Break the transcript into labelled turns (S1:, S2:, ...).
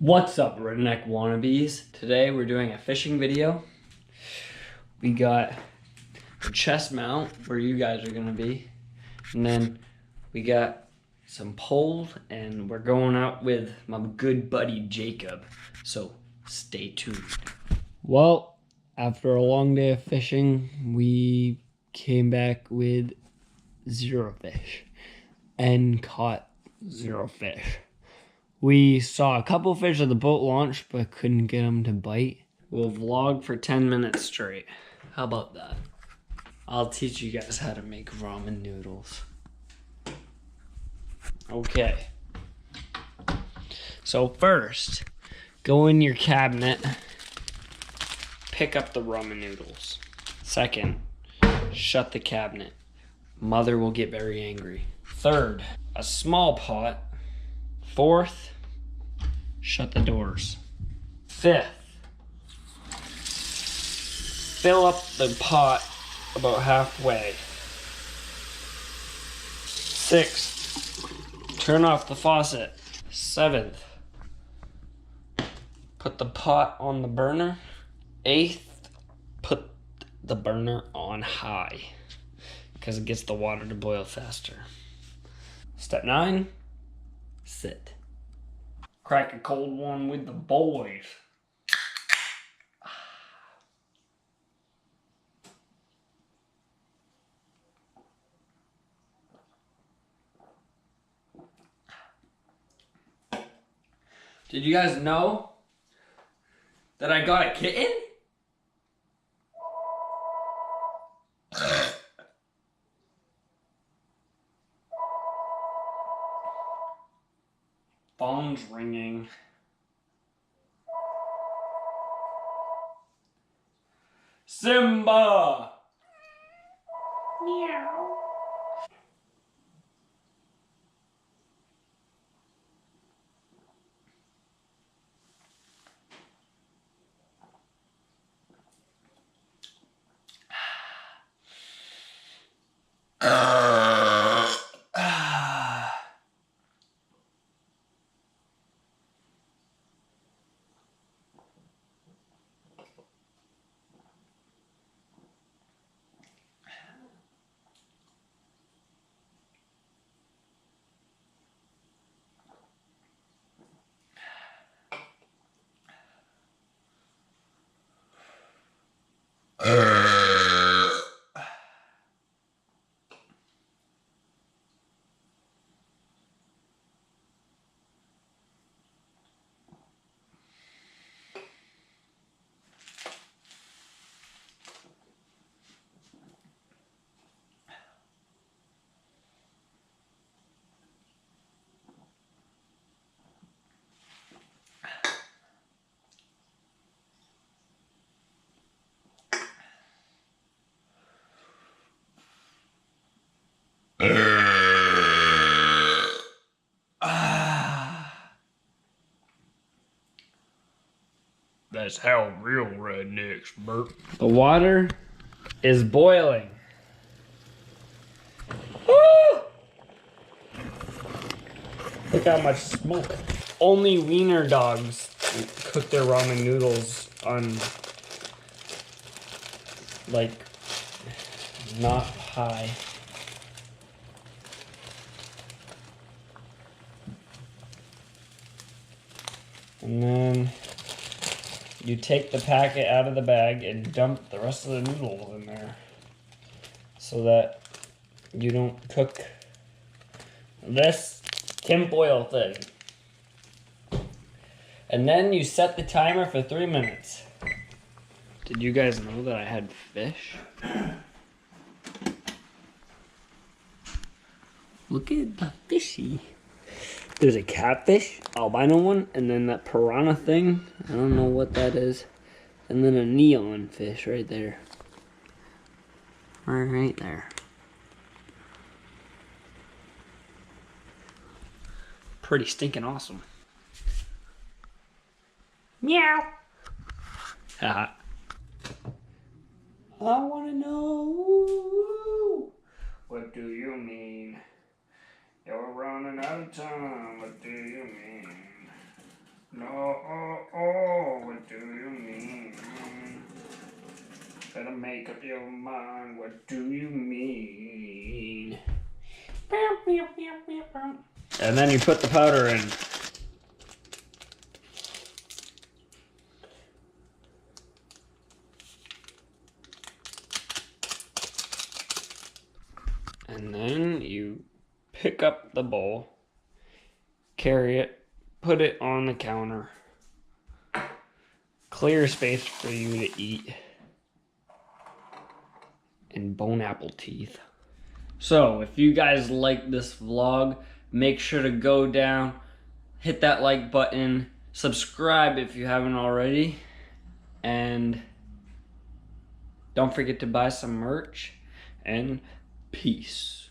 S1: What's up, redneck wannabes? Today we're doing a fishing video. We got a chest mount where you guys are gonna be, and then we got some poles, and we're going out with my good buddy Jacob. So stay tuned. Well, after a long day of fishing, we came back with 0 fish and caught 0 fish. We saw a couple fish at the boat launch, but couldn't get them to bite. We'll vlog for 10 minutes straight. How about that? I'll teach you guys how to make ramen noodles. Okay. So first, go in your cabinet, pick up the ramen noodles. Second, shut the cabinet. Mother will get very angry. Third, a small pot. Fourth, shut the doors. Fifth, fill up the pot about halfway. Sixth, turn off the faucet. Seventh, put the pot on the burner. Eighth, put the burner on high because it gets the water to boil faster. Step 9, sit. Crack a cold one with the boys. Did you guys know that I got a kitten? Phone's ringing. Simba! Meow. That's how real rednecks burp. The water is boiling. Woo! Look how much smoke. Only wiener dogs cook their ramen noodles on, like, not high. And then you take the packet out of the bag and dump the rest of the noodles in there so that you don't cook this tinfoil thing. And then you set the timer for 3 minutes. Did you guys know that I had fish? Look at the fishy. There's a catfish, albino one, and then that piranha thing. I don't know what that is. And then a neon fish right there. Right there. Pretty stinking awesome. Meow. Haha. I wanna know. What do you mean? You're running out of time. What do you mean? No. What do you mean? And then you put the powder in. And then you pick up the bowl, carry it, put it on the counter. Clear space for you to eat. And bone apple teeth. So, if you guys like this vlog, make sure to go down, hit that like button, subscribe if you haven't already, and don't forget to buy some merch, and peace.